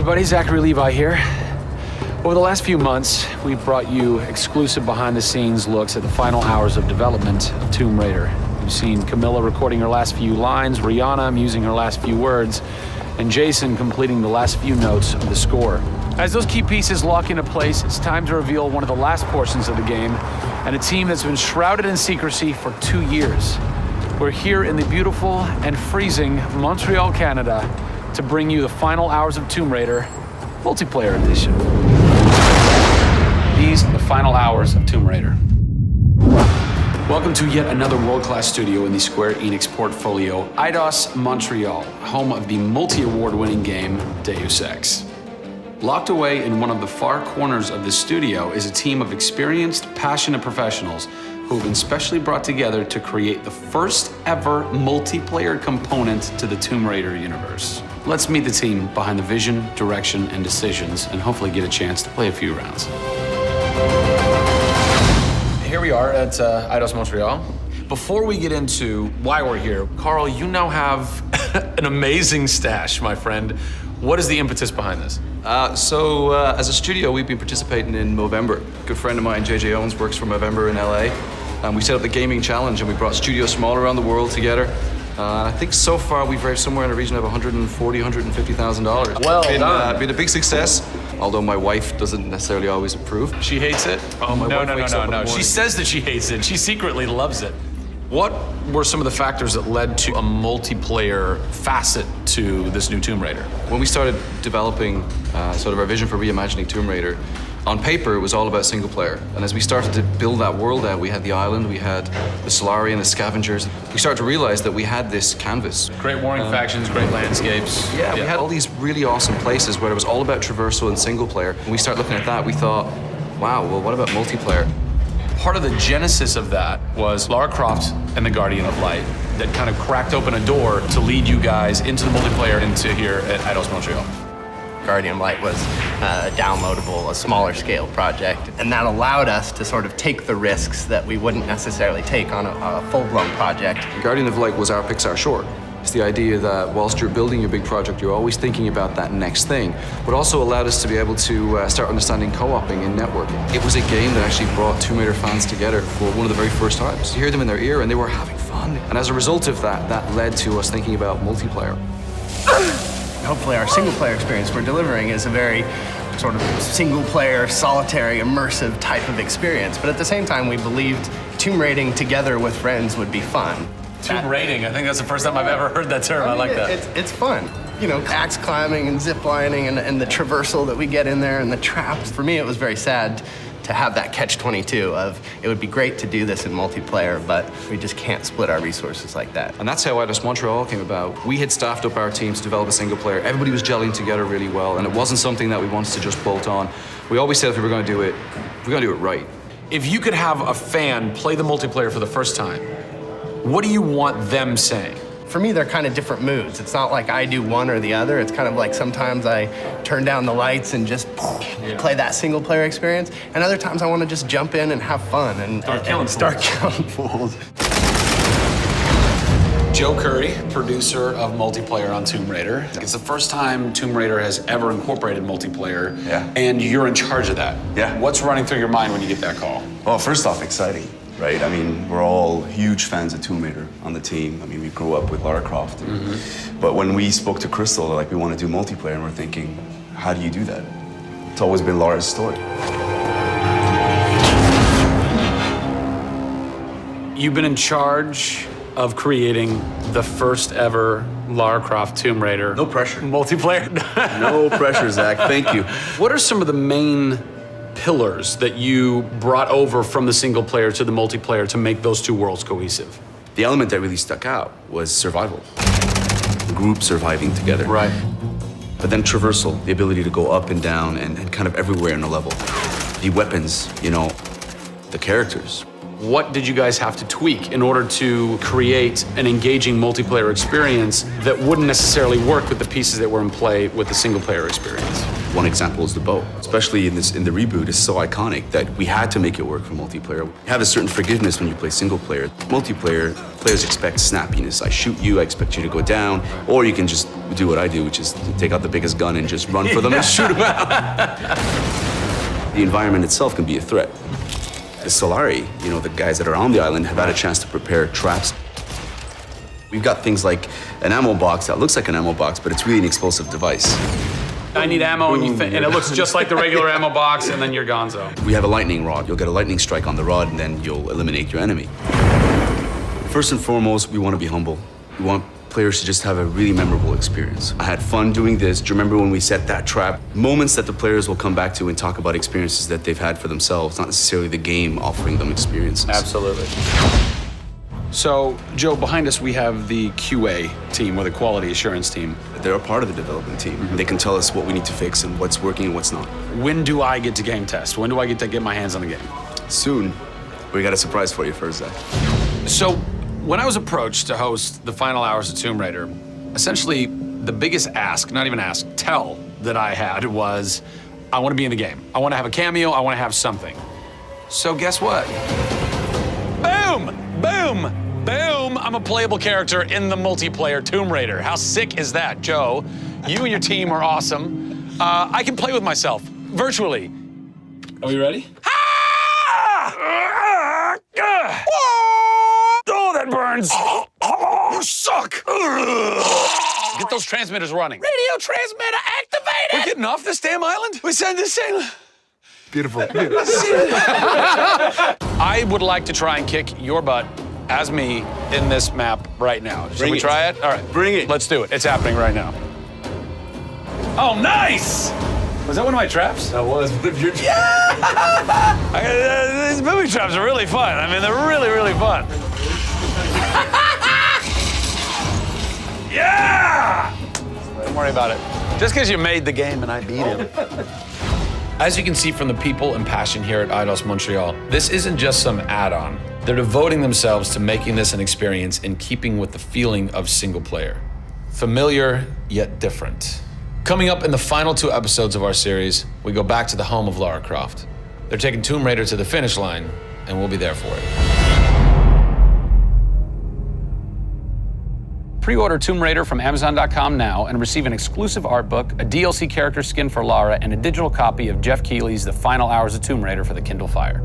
everybody, Zac Levi here. Over the last few months, we've brought you exclusive behind-the-scenes looks at the final hours of development of Tomb Raider. You've seen Camilla recording her last few lines, Rihanna musing her last few words, and Jason completing the last few notes of the score. As those key pieces lock into place, it's time to reveal one of the last portions of the game and a team that's been shrouded in secrecy for 2 years. We're here in the beautiful and freezing Montreal, Canada, to bring you the final hours of Tomb Raider multiplayer edition. These are the final hours of Tomb Raider. Welcome to yet another world-class studio in the Square-Enix portfolio, Eidos-Montréal, home of the multi-award-winning game Deus Ex. Locked away in one of the far corners of the studio is a team of experienced, passionate professionals who have been specially brought together to create the first ever multiplayer component to the Tomb Raider universe. Let's meet the team behind the vision, direction, and decisions, and hopefully get a chance to play a few rounds. Here we are at Eidos-Montréal. Before we get into why we're here, Carl, you now have an amazing stash, my friend. What is the impetus behind this? As a studio, we've been participating in Movember. A good friend of mine, JJ Owens, works for Movember in LA. We set up the gaming challenge and we brought studios from all around the world together. I think so far we've raised somewhere in the region of $140,000, $150,000. Well done. Been a big success, although my wife doesn't necessarily always approve. She hates it? Oh, my wife wakes up in the morning. She says that she hates it. She secretly loves it. What were some of the factors that led to a multiplayer facet to this new Tomb Raider? When we started developing sort of our vision for reimagining Tomb Raider, on paper, it was all about single player. And as we started to build that world out, we had the island, we had the Solari and the Scavengers. We started to realize that we had this canvas. Great warring factions, great landscapes. Yeah, we had all these really awesome places where it was all about traversal and single player. When we started looking at that, we thought, wow, well, what about multiplayer? Part of the genesis of that was Lara Croft and the Guardian of Light that kind of cracked open a door to lead you guys into the multiplayer into here at Eidos-Montréal. Guardian of Light was a downloadable, a smaller scale project, and that allowed us to sort of take the risks that we wouldn't necessarily take on a full-blown project. Guardian of Light was our Pixar short. It's the idea that whilst you're building your big project, you're always thinking about that next thing, but also allowed us to be able to start understanding co-oping and networking. It was a game that actually brought Tomb Raider fans together for one of the very first times. You hear them in their ear and they were having fun. And as a result of that, that led to us thinking about multiplayer. Hopefully our single-player experience we're delivering is a very sort of single-player, solitary, immersive type of experience. But at the same time, we believed tomb raiding together with friends would be fun. Tomb raiding, I think that's the first time I've ever heard that term. I like that. It's fun. You know, axe climbing and zip lining and the traversal that we get in there and the traps. For me, it was very sad to have that catch-22 of it would be great to do this in multiplayer, but we just can't split our resources like that. And that's how Eidos-Montréal came about. We had staffed up our teams to develop a single player. Everybody was gelling together really well, and it wasn't something that we wanted to just bolt on. We always said if we were going to do it, we're going to do it right. If you could have a fan play the multiplayer for the first time, what do you want them saying? For me, they're kind of different moods. It's not like I do one or the other. It's kind of like sometimes I turn down the lights and just play that single player experience. And other times I want to just jump in and have fun and start killing fools. Joe Curry, producer of multiplayer on Tomb Raider. It's the first time Tomb Raider has ever incorporated multiplayer. Yeah. And you're in charge of that. Yeah. What's running through your mind when you get that call? Well, first off, exciting, right? I mean, we're all huge fans of Tomb Raider on the team. I mean, we grew up with Lara Croft. But when we spoke to Crystal, like, we want to do multiplayer, and we're thinking, how do you do that? It's always been Lara's story. You've been in charge of creating the first ever Lara Croft Tomb Raider. No pressure. Multiplayer. No pressure, Zach. Thank you. What are some of the main pillars that you brought over from the single player to the multiplayer to make those two worlds cohesive? The element that really stuck out was survival. The group surviving together. Right. But then traversal, the ability to go up and down and kind of everywhere in a level. The weapons, you know, the characters. What did you guys have to tweak in order to create an engaging multiplayer experience that wouldn't necessarily work with the pieces that were in play with the single player experience? One example is the bow. Especially in the reboot, it's so iconic that we had to make it work for multiplayer. You have a certain forgiveness when you play single player. Multiplayer, players expect snappiness. I shoot you, I expect you to go down, or you can just do what I do, which is take out the biggest gun and just run for them and shoot them out. The environment itself can be a threat. The Solari, the guys that are on the island have had a chance to prepare traps. We've got things like an ammo box that looks like an ammo box, but it's really an explosive device. I need ammo, and it looks just like the regular ammo box, and then you're gonzo. We have a lightning rod. You'll get a lightning strike on the rod, and then you'll eliminate your enemy. First and foremost, we want to be humble. We want players to just have a really memorable experience. I had fun doing this. Do you remember when we set that trap? Moments that the players will come back to and talk about experiences that they've had for themselves, not necessarily the game offering them experiences. Absolutely. So, Joe, behind us we have the QA team, or the quality assurance team. They're a part of the development team. They can tell us what we need to fix and what's working and what's not. When do I get to game test? When do I get to get my hands on the game? Soon. We got a surprise for you first, Zach. So, when I was approached to host the final hours of Tomb Raider, essentially the biggest tell that I had was, I want to be in the game. I want to have a cameo, I want to have something. So guess what? Boom! Boom! Boom! I'm a playable character in the multiplayer Tomb Raider. How sick is that, Joe? You and your team are awesome. I can play with myself, virtually. Are we ready? Oh, that burns! You suck! Get those transmitters running. Radio transmitter activated! We're getting off this damn island? We send this thing. Beautiful. I would like to try and kick your butt as me in this map right now. Should we try it? All right. Bring it. Let's do it. It's happening right now. Oh, nice! Was that one of my traps? That was one of your traps. Yeah! These movie traps are really fun. I mean, they're really, really fun. Yeah! Don't worry about it. Just because you made the game and I beat him. As you can see from the people and passion here at Eidos-Montréal, this isn't just some add-on. They're devoting themselves to making this an experience in keeping with the feeling of single player. Familiar, yet different. Coming up in the final 2 episodes of our series, we go back to the home of Lara Croft. They're taking Tomb Raider to the finish line, and we'll be there for it. Pre-order Tomb Raider from Amazon.com now and receive an exclusive art book, a DLC character skin for Lara, and a digital copy of Jeff Keighley's The Final Hours of Tomb Raider for the Kindle Fire.